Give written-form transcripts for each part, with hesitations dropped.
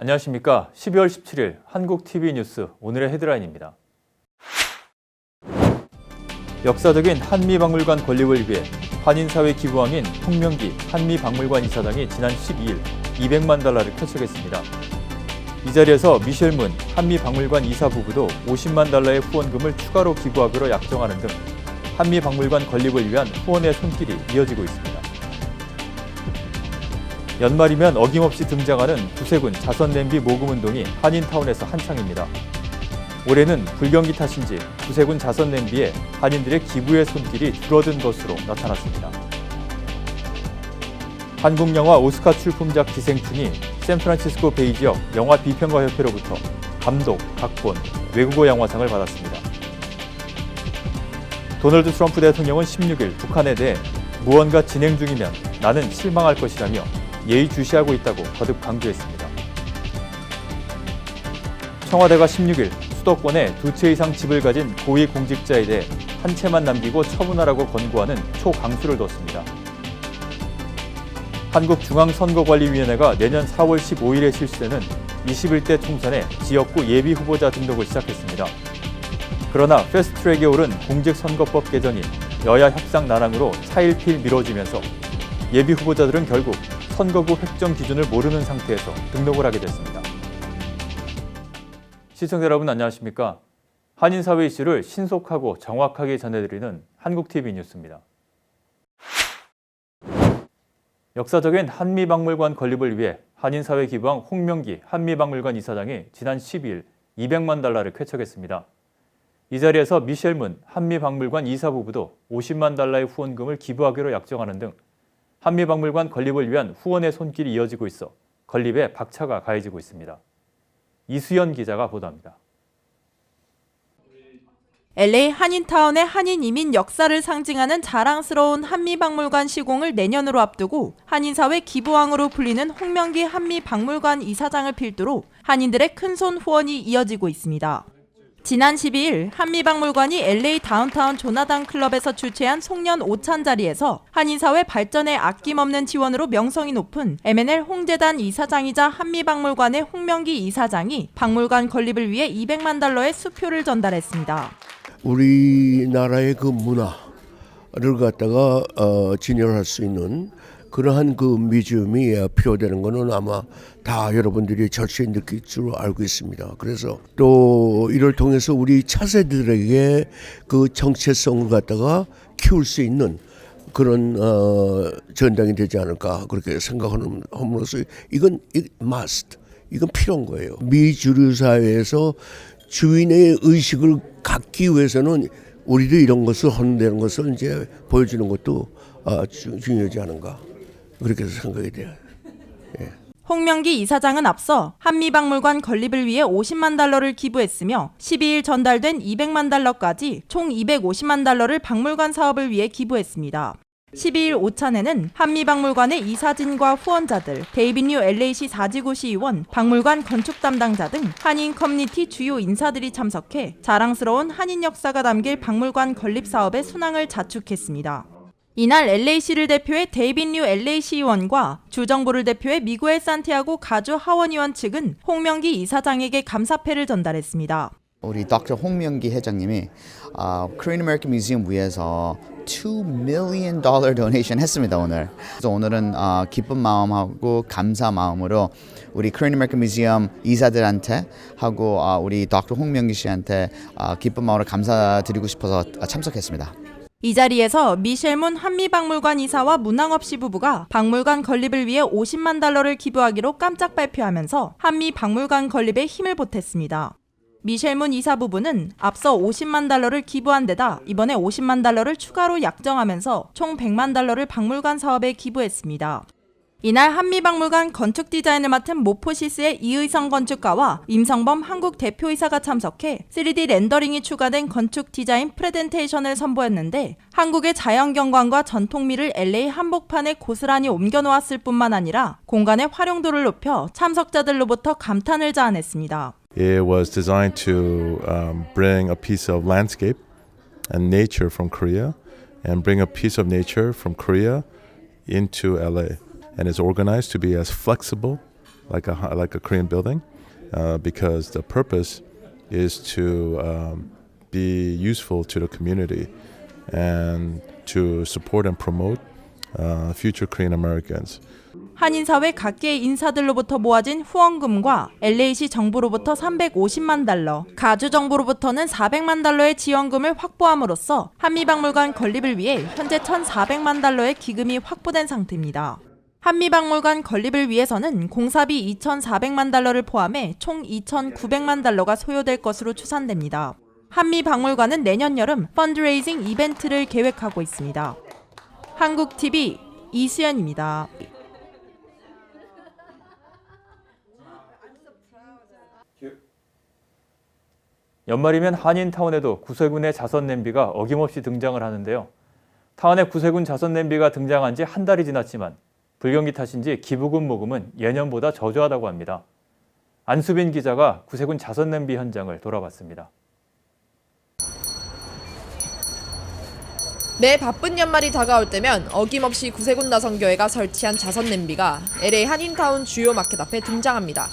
안녕하십니까. 12월 17일 한국TV 뉴스 오늘의 헤드라인입니다. 역사적인 한미박물관 건립을 위해 한인사회 기부왕인 홍명기 한미박물관 이사장이 지난 12일 200만 달러를 쾌척했습니다. 이 자리에서 미셸 문 한미박물관 이사 부부도 50만 달러의 후원금을 추가로 기부하기로 약정하는 등 한미박물관 건립을 위한 후원의 손길이 이어지고 있습니다. 연말이면 어김없이 등장하는 구세군 자선냄비 모금운동이 한인타운에서 한창입니다. 올해는 불경기 탓인지 구세군 자선냄비에 한인들의 기부의 손길이 줄어든 것으로 나타났습니다. 한국 영화 오스카 출품작 기생충이 샌프란시스코 베이 지역 영화 비평가 협회로부터 감독, 각본, 외국어 영화상을 받았습니다. 도널드 트럼프 대통령은 16일 북한에 대해 무언가 진행 중이면 나는 실망할 것이라며 예의주시하고 있다고 거듭 강조했습니다. 청와대가 16일 수도권에 2채 이상 집을 가진 고위공직자에 대해 한 채만 남기고 처분하라고 권고하는 초강수를 뒀습니다. 한국중앙선거관리위원회가 내년 4월 15일에 실시되는 21대 총선의 지역구 예비후보자 등록을 시작했습니다. 그러나 패스트트랙에 오른 공직선거법 개정이 여야 협상 난항으로 차일피일 미뤄지면서 예비후보자들은 결국 선거구 획정 기준을 모르는 상태에서 등록을 하게 됐습니다. 시청자 여러분 안녕하십니까? 한인사회 이슈를 신속하고 정확하게 전해드리는 한국TV 뉴스입니다. 역사적인 한미박물관 건립을 위해 한인사회 기부왕 홍명기 한미박물관 이사장이 지난 12일 200만 달러를 쾌척했습니다. 이 자리에서 미셸 문 한미박물관 이사 부부도 50만 달러의 후원금을 기부하기로 약정하는 등 한미박물관 건립을 위한 후원의 손길이 이어지고 있어 건립에 박차가 가해지고 있습니다. 이수연 기자가 보도합니다. LA 한인타운의 한인 이민 역사를 상징하는 자랑스러운 한미박물관 시공을 내년으로 앞두고 한인사회 기부왕으로 불리는 홍명기 한미박물관 이사장을 필두로 한인들의 큰손 후원이 이어지고 있습니다. 지난 12일 한미박물관이 LA 다운타운 조나단 클럽에서 주최한 송년 오찬 자리에서 한인사회 발전에 아낌없는 지원으로 명성이 높은 M&L 홍재단 이사장이자 한미박물관의 홍명기 이사장이 박물관 건립을 위해 200만 달러의 수표를 전달했습니다. 우리나라의 그 문화를 갖다가 진열할 수 있는 그러한 그 뮤지엄이 필요되는 것은 아마 다 여러분들이 절실히 느낄 줄 알고 있습니다. 그래서 또 이를 통해서 우리 차세들에게 그 정체성을 갖다가 키울 수 있는 그런 전당이 되지 않을까 그렇게 생각하는 함으로써 이건 must, 이건 필요한 거예요. 미주류 사회에서 주인의 의식을 갖기 위해서는 우리도 이런 것을 한다는 것을 이제 보여주는 것도 중요하지 않은가 그렇게 생각이 돼요. 예. 홍명기 이사장은 앞서 한미박물관 건립을 위해 50만 달러를 기부했으며 12일 전달된 200만 달러까지 총 250만 달러를 박물관 사업을 위해 기부했습니다. 12일 오찬에는 한미박물관의 이사진과 후원자들, 데이빗 뉴 LA시 4지구 시의원, 박물관 건축 담당자 등 한인 커뮤니티 주요 인사들이 참석해 자랑스러운 한인 역사가 담길 박물관 건립 사업의 순항을 자축했습니다. 이날 LA시를 대표해 데이빗 뉴 LA 시의원과 주정부를 대표해 미구엘 산티아고 가주 하원의원 측은 홍명기 이사장에게 감사패를 전달했습니다. 우리 Dr. 홍명기 회장님이 Korean American Museum 위해서 $2 million donation 했습니다 오늘. 그래서 오늘은 기쁜 마음하고 감사 마음으로 우리 Korean American Museum 이사들한테 하고 우리 Dr. 홍명기 씨한테 기쁜 마음으로 감사드리고 싶어서 참석했습니다. 이 자리에서 미셸 문 한미박물관 이사와 문항업 씨 부부가 박물관 건립을 위해 50만 달러를 기부하기로 깜짝 발표하면서 한미박물관 건립에 힘을 보탰습니다. 미셸 문 이사 부부는 앞서 50만 달러를 기부한 데다 이번에 50만 달러를 추가로 약정하면서 총 100만 달러를 박물관 사업에 기부했습니다. 이날 한미박물관 건축 디자인을 맡은 모포시스의 이의성 건축가와 임성범 한국 대표이사가 참석해 3D 렌더링이 추가된 건축 디자인 프레젠테이션을 선보였는데 한국의 자연경관과 전통미를 LA 한복판에 고스란히 옮겨놓았을 뿐만 아니라 공간의 활용도를 높여 참석자들로부터 감탄을 자아냈습니다. It was designed to bring a piece of landscape and nature from Korea and bring a piece of nature from Korea into LA. And it's organized to be as flexible like a Korean building, because the purpose is to be useful to the community and to support and promote future Korean Americans. 한인사회 각계의 인사들로부터 모아진 후원금과 LA시 정부로부터 350만 달러, 가주 정부로부터는 400만 달러의 지원금을 확보함으로써 한미박물관 건립을 위해 현재 1,400만 달러의 기금이 확보된 상태입니다. 한미박물관 건립을 위해서는 공사비 2,400만 달러를 포함해 총 2,900만 달러가 소요될 것으로 추산됩니다. 한미박물관은 내년 여름 펀드레이징 이벤트를 계획하고 있습니다. 한국TV 이수연입니다. 연말이면 한인타운에도 구세군의 자선 냄비가 어김없이 등장을 하는데요. 타운에 구세군 자선 냄비가 등장한 지 한 달이 지났지만 불경기 탓인지 기부금 모금은 예년보다 저조하다고 합니다. 안수빈 기자가 구세군 자선 냄비 현장을 돌아봤습니다. 매 바쁜 연말이 다가올 때면 어김없이 구세군 나선교회가 설치한 자선 냄비가 LA 한인타운 주요 마켓 앞에 등장합니다.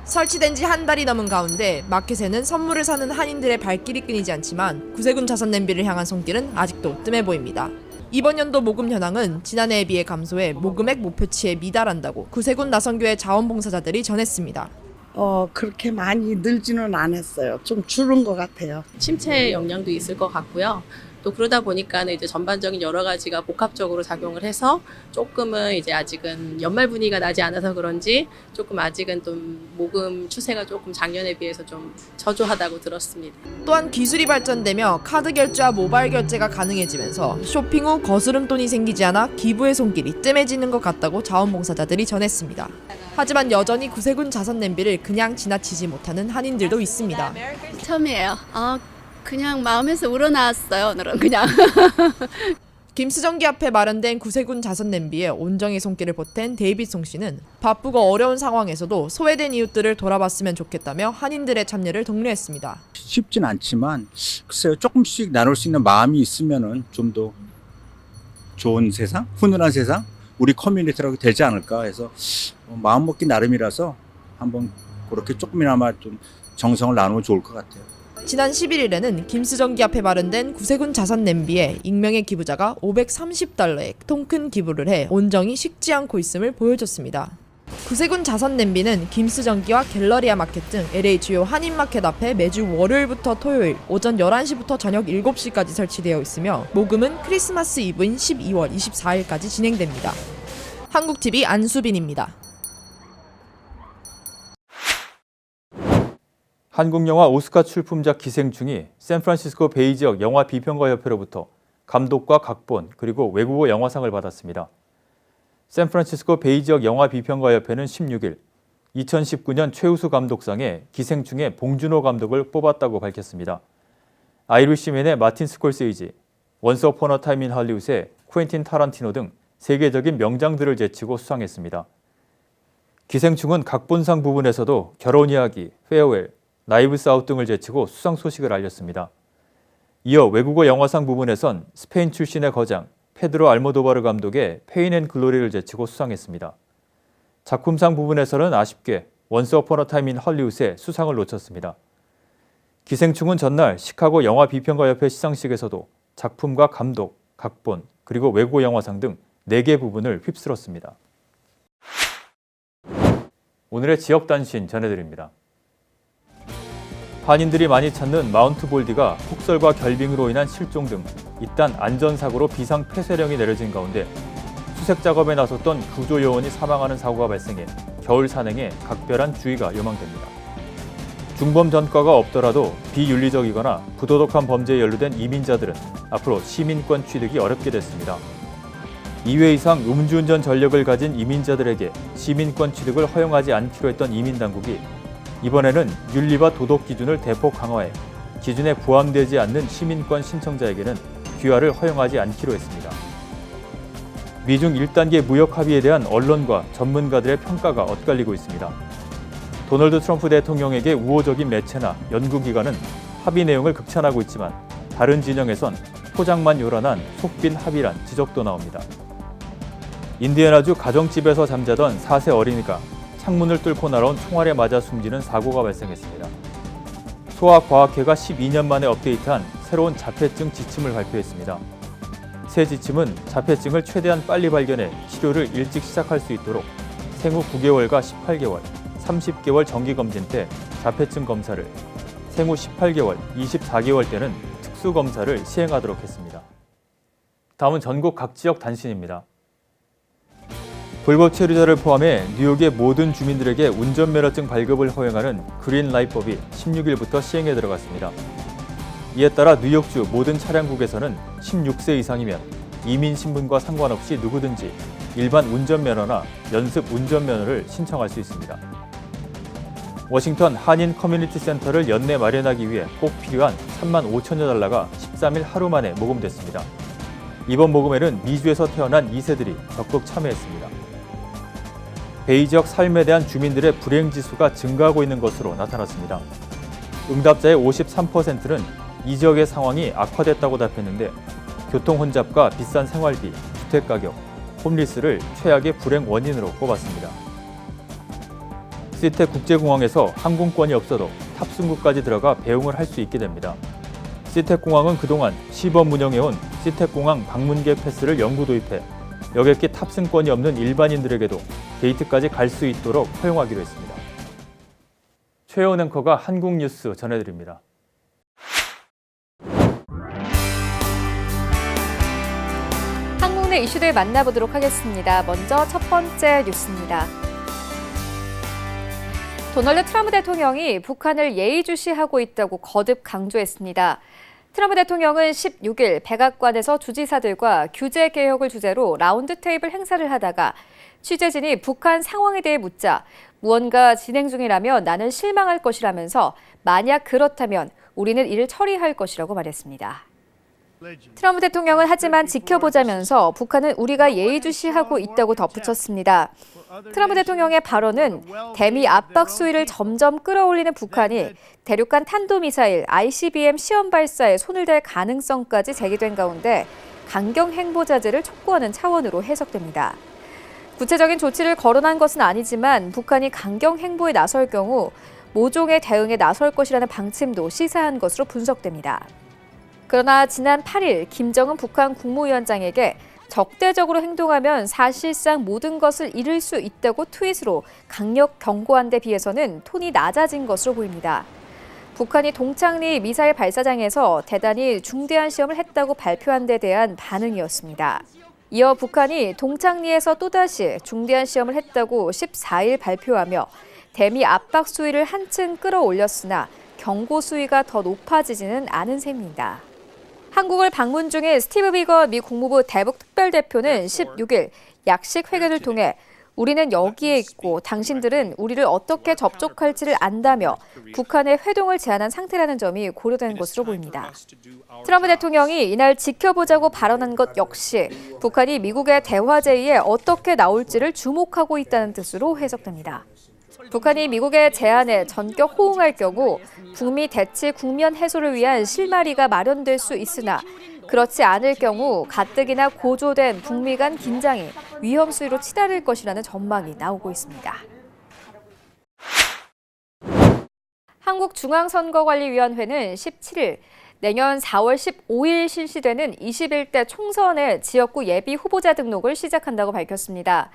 설치된 지 한 달이 넘은 가운데 마켓에는 선물을 사는 한인들의 발길이 끊이지 않지만 구세군 자선 냄비를 향한 손길은 아직도 뜸해 보입니다. 이번 연도 모금 현황은 지난해에 비해 감소해 모금액 목표치에 미달한다고 구세군 나선교회 자원봉사자들이 전했습니다. 그렇게 많이 늘지는 않았어요. 좀 줄은 것 같아요. 침체 영향도 있을 것 같고요. 또 그러다 보니까는 이제 전반적인 여러 가지가 복합적으로 작용을 해서 조금은 이제 아직은 연말 분위기가 나지 않아서 그런지 조금 아직은 좀 모금 추세가 조금 작년에 비해서 좀 저조하다고 들었습니다. 또한 기술이 발전되며 카드 결제와 모바일 결제가 가능해지면서 쇼핑 후 거스름돈이 생기지 않아 기부의 손길이 뜸해지는 것 같다고 자원봉사자들이 전했습니다. 하지만 여전히 구세군 자선 냄비를 그냥 지나치지 못하는 한인들도 있습니다. 처음이에요. 그냥 마음에서 우러나왔어요. 오늘은 그냥. 김수정기 앞에 마련된 구세군 자선 냄비에 온정의 손길을 보탠 데이빗 송 씨는 바쁘고 어려운 상황에서도 소외된 이웃들을 돌아봤으면 좋겠다며 한인들의 참여를 독려했습니다. 쉽진 않지만 글쎄요, 조금씩 나눌 수 있는 마음이 있으면은 좀 더 좋은 세상, 훈훈한 세상, 우리 커뮤니티라고 되지 않을까 해서 마음 먹기 나름이라서 한번 그렇게 조금이나마 좀 정성을 나누면 좋을 것 같아요. 지난 11일에는 김수정기 앞에 마련된 구세군 자선 냄비에 익명의 기부자가 $530의 통큰 기부를 해 온정이 식지 않고 있음을 보여줬습니다. 구세군 자선 냄비는 김수정기와 갤러리아 마켓 등 LA 주요 한인 마켓 앞에 매주 월요일부터 토요일 오전 11시부터 저녁 7시까지 설치되어 있으며 모금은 크리스마스 이브인 12월 24일까지 진행됩니다. 한국TV 안수빈입니다. 한국 영화 오스카 출품작 기생충이 샌프란시스코 베이 지역 영화 비평가 협회로부터 감독과 각본 그리고 외국어 영화상을 받았습니다. 샌프란시스코 베이 지역 영화 비평가 협회는 16일 2019년 최우수 감독상에 기생충의 봉준호 감독을 뽑았다고 밝혔습니다. 아이리시맨의 마틴 스콜세이지, 원스 어폰 어 타임 인 할리우드의 쿠엔틴 타란티노 등 세계적인 명장들을 제치고 수상했습니다. 기생충은 각본상 부분에서도 결혼 이야기, 페어웰, 나이브스 아웃 등을 제치고 수상 소식을 알렸습니다. 이어 외국어 영화상 부분에선 스페인 출신의 거장 페드로 알모도바르 감독의 페인 앤 글로리를 제치고 수상했습니다. 작품상 부분에서는 아쉽게 원스 어폰 어 타임 인 할리우드의 수상을 놓쳤습니다. 기생충은 전날 시카고 영화 비평가 협회 시상식에서도 작품과 감독, 각본, 그리고 외국어 영화상 등 4개 부분을 휩쓸었습니다. 오늘의 지역 단신 전해드립니다. 한인들이 많이 찾는 마운트 볼디가 폭설과 결빙으로 인한 실종 등 잇단 안전사고로 비상 폐쇄령이 내려진 가운데 수색 작업에 나섰던 구조 요원이 사망하는 사고가 발생해 겨울 산행에 각별한 주의가 요망됩니다. 중범 전과가 없더라도 비윤리적이거나 부도덕한 범죄에 연루된 이민자들은 앞으로 시민권 취득이 어렵게 됐습니다. 2회 이상 음주운전 전력을 가진 이민자들에게 시민권 취득을 허용하지 않기로 했던 이민당국이 이번에는 윤리와 도덕 기준을 대폭 강화해 기준에 포함되지 않는 시민권 신청자에게는 귀화를 허용하지 않기로 했습니다. 미중 1단계 무역 합의에 대한 언론과 전문가들의 평가가 엇갈리고 있습니다. 도널드 트럼프 대통령에게 우호적인 매체나 연구기관은 합의 내용을 극찬하고 있지만 다른 진영에선 포장만 요란한 속빈 합의란 지적도 나옵니다. 인디애나주 가정집에서 잠자던 4세 어린이가 창문을 뚫고 날아온 총알에 맞아 숨지는 사고가 발생했습니다. 소아과학회가 12년 만에 업데이트한 새로운 자폐증 지침을 발표했습니다. 새 지침은 자폐증을 최대한 빨리 발견해 치료를 일찍 시작할 수 있도록 생후 9개월과 18개월, 30개월 정기검진 때 자폐증 검사를, 생후 18개월, 24개월 때는 특수검사를 시행하도록 했습니다. 다음은 전국 각 지역 단신입니다. 불법 체류자를 포함해 뉴욕의 모든 주민들에게 운전면허증 발급을 허용하는 그린라이트법이 16일부터 시행에 들어갔습니다. 이에 따라 뉴욕주 모든 차량국에서는 16세 이상이면 이민 신분과 상관없이 누구든지 일반 운전면허나 연습 운전면허를 신청할 수 있습니다. 워싱턴 한인 커뮤니티 센터를 연내 마련하기 위해 꼭 필요한 3만 5천여 달러가 13일 하루 만에 모금됐습니다. 이번 모금에는 미주에서 태어난 2세들이 적극 참여했습니다. 베이 지역 삶에 대한 주민들의 불행 지수가 증가하고 있는 것으로 나타났습니다. 응답자의 53%는 이 지역의 상황이 악화됐다고 답했는데 교통 혼잡과 비싼 생활비, 주택가격, 홈리스를 최악의 불행 원인으로 꼽았습니다. 시텍 국제공항에서 항공권이 없어도 탑승구까지 들어가 배웅을 할 수 있게 됩니다. 시텍 공항은 그동안 시범 운영해온 시텍 공항 방문객 패스를 영구 도입해 여객기 탑승권이 없는 일반인들에게도 게이트까지 갈 수 있도록 허용하기로 했습니다. 최혜원 앵커가 한국 뉴스 전해드립니다. 한국내 이슈들 만나보도록 하겠습니다. 먼저 첫 번째 뉴스입니다. 도널드 트럼프 대통령이 북한을 예의주시하고 있다고 거듭 강조했습니다. 트럼프 대통령은 16일 백악관에서 주지사들과 규제 개혁을 주제로 라운드 테이블 행사를 하다가 취재진이 북한 상황에 대해 묻자 무언가 진행 중이라면 나는 실망할 것이라면서 만약 그렇다면 우리는 이를 처리할 것이라고 말했습니다. 트럼프 대통령은 하지만 지켜보자면서 북한은 우리가 예의주시하고 있다고 덧붙였습니다. 트럼프 대통령의 발언은 대미 압박 수위를 점점 끌어올리는 북한이 대륙간 탄도미사일 ICBM 시험 발사에 손을 댈 가능성까지 제기된 가운데 강경 행보 자제를 촉구하는 차원으로 해석됩니다. 구체적인 조치를 거론한 것은 아니지만 북한이 강경 행보에 나설 경우 모종의 대응에 나설 것이라는 방침도 시사한 것으로 분석됩니다. 그러나 지난 8일 김정은 북한 국무위원장에게 적대적으로 행동하면 사실상 모든 것을 잃을 수 있다고 트윗으로 강력 경고한 데 비해서는 톤이 낮아진 것으로 보입니다. 북한이 동창리 미사일 발사장에서 대단히 중대한 시험을 했다고 발표한 데 대한 반응이었습니다. 이어 북한이 동창리에서 또다시 중대한 시험을 했다고 14일 발표하며 대미 압박 수위를 한층 끌어올렸으나 경고 수위가 더 높아지지는 않은 셈입니다. 한국을 방문 중인 스티브 비건 미 국무부 대북 특별대표는 16일 약식 회견을 통해 우리는 여기에 있고 당신들은 우리를 어떻게 접촉할지를 안다며 북한의 회동을 제안한 상태라는 점이 고려된 것으로 보입니다. 트럼프 대통령이 이날 지켜보자고 발언한 것 역시 북한이 미국의 대화 제의에 어떻게 나올지를 주목하고 있다는 뜻으로 해석됩니다. 북한이 미국의 제안에 전격 호응할 경우 북미 대치 국면 해소를 위한 실마리가 마련될 수 있으나 그렇지 않을 경우 가뜩이나 고조된 북미 간 긴장이 위험 수위로 치달을 것이라는 전망이 나오고 있습니다. 한국중앙선거관리위원회는 17일 내년 4월 15일 실시되는 21대 총선의 지역구 예비 후보자 등록을 시작한다고 밝혔습니다.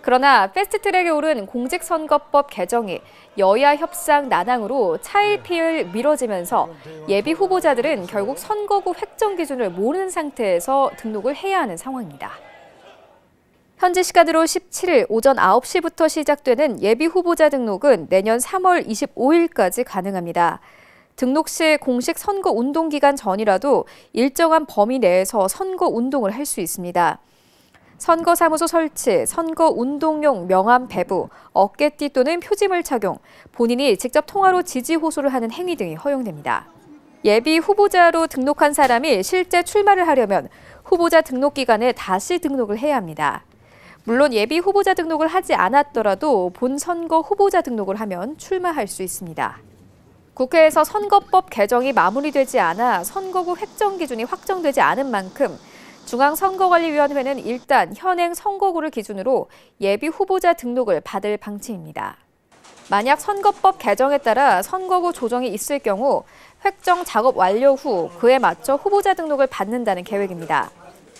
그러나 패스트트랙에 오른 공직선거법 개정이 여야 협상 난항으로 차일피일 미뤄지면서 예비 후보자들은 결국 선거구 획정 기준을 모르는 상태에서 등록을 해야 하는 상황입니다. 현지 시간으로 17일 오전 9시부터 시작되는 예비 후보자 등록은 내년 3월 25일까지 가능합니다. 등록 시 공식 선거 운동 기간 전이라도 일정한 범위 내에서 선거 운동을 할 수 있습니다. 선거사무소 설치, 선거운동용 명함 배부, 어깨띠 또는 표지물 착용, 본인이 직접 통화로 지지 호소를 하는 행위 등이 허용됩니다. 예비 후보자로 등록한 사람이 실제 출마를 하려면 후보자 등록 기간에 다시 등록을 해야 합니다. 물론 예비 후보자 등록을 하지 않았더라도 본 선거 후보자 등록을 하면 출마할 수 있습니다. 국회에서 선거법 개정이 마무리되지 않아 선거구 획정 기준이 확정되지 않은 만큼 중앙선거관리위원회는 일단 현행 선거구를 기준으로 예비 후보자 등록을 받을 방침입니다. 만약 선거법 개정에 따라 선거구 조정이 있을 경우 획정 작업 완료 후 그에 맞춰 후보자 등록을 받는다는 계획입니다.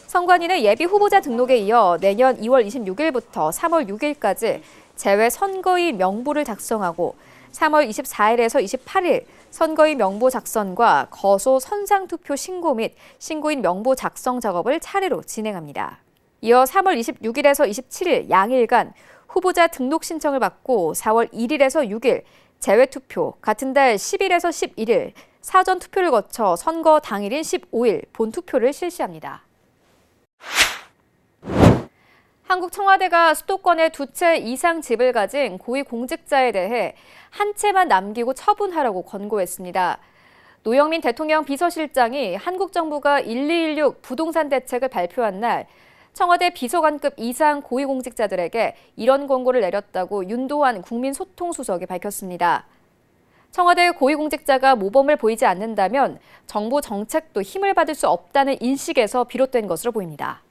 선관위는 예비 후보자 등록에 이어 내년 2월 26일부터 3월 6일까지 제외 선거인 명부를 작성하고 3월 24일에서 28일 선거인 명부 작성과 거소 선상투표 신고 및 신고인 명부 작성 작업을 차례로 진행합니다. 이어 3월 26일에서 27일 양일간 후보자 등록 신청을 받고 4월 1일에서 6일 제외투표, 같은 달 10일에서 11일 사전투표를 거쳐 선거 당일인 15일 본투표를 실시합니다. 한국 청와대가 수도권에 2채 이상 집을 가진 고위공직자에 대해 한 채만 남기고 처분하라고 권고했습니다. 노영민 대통령 비서실장이 한국 정부가 1216 부동산 대책을 발표한 날 청와대 비서관급 이상 고위공직자들에게 이런 권고를 내렸다고 윤도환 국민소통수석이 밝혔습니다. 청와대 고위공직자가 모범을 보이지 않는다면 정부 정책도 힘을 받을 수 없다는 인식에서 비롯된 것으로 보입니다.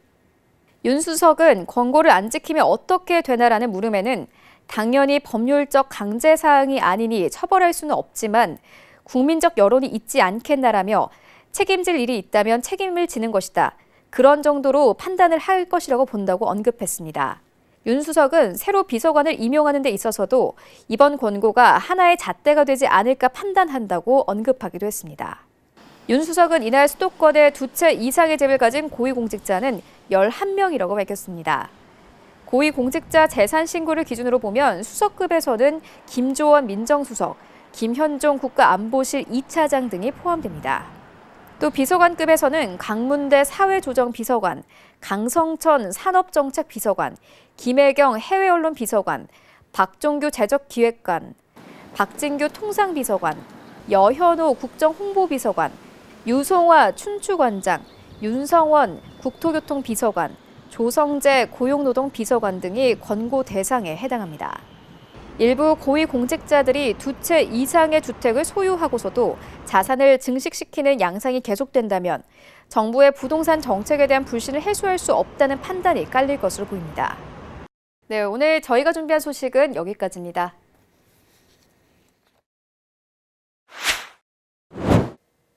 윤 수석은 권고를 안 지키면 어떻게 되나라는 물음에는 당연히 법률적 강제 사항이 아니니 처벌할 수는 없지만 국민적 여론이 있지 않겠나라며 책임질 일이 있다면 책임을 지는 것이다. 그런 정도로 판단을 할 것이라고 본다고 언급했습니다. 윤 수석은 새로 비서관을 임용하는 데 있어서도 이번 권고가 하나의 잣대가 되지 않을까 판단한다고 언급하기도 했습니다. 윤 수석은 이날 수도권에 2채 이상의 집을 가진 고위공직자는 11명이라고 밝혔습니다. 고위공직자 재산 신고를 기준으로 보면 수석급에서는 김조원 민정수석, 김현종 국가안보실 2차장 등이 포함됩니다. 또 비서관급에서는 강문대 사회조정비서관, 강성천 산업정책비서관, 김혜경 해외언론 비서관, 박종규 제적기획관, 박진규 통상비서관, 여현호 국정홍보비서관, 유송화 춘추관장, 윤성원 국토교통비서관, 조성재 고용노동비서관 등이 권고 대상에 해당합니다. 일부 고위공직자들이 2채 이상의 주택을 소유하고서도 자산을 증식시키는 양상이 계속된다면 정부의 부동산 정책에 대한 불신을 해소할 수 없다는 판단이 깔릴 것으로 보입니다. 네, 오늘 저희가 준비한 소식은 여기까지입니다.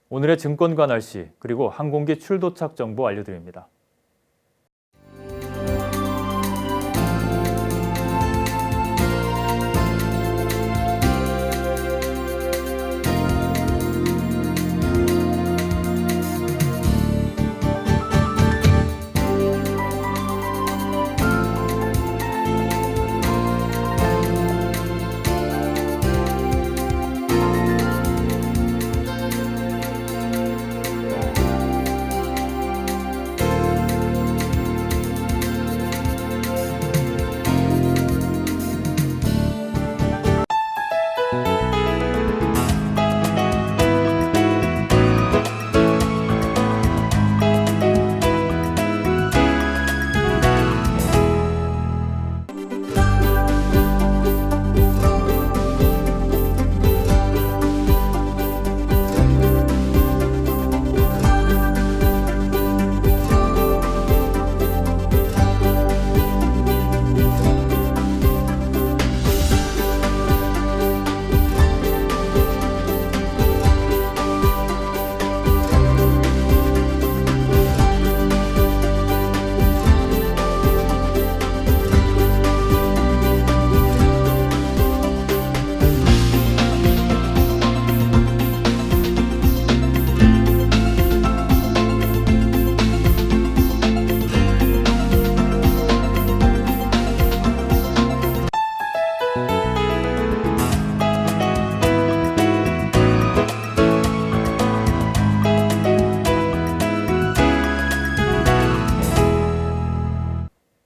오늘의 증권과 날씨, 그리고 항공기 출도착 정보 알려드립니다.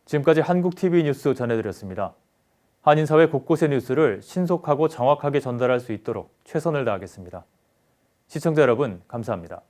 지금까지 한국TV 뉴스 전해드렸습니다. 한인사회 곳곳의 뉴스를 신속하고 정확하게 전달할 수 있도록 최선을 다하겠습니다. 시청자 여러분, 감사합니다.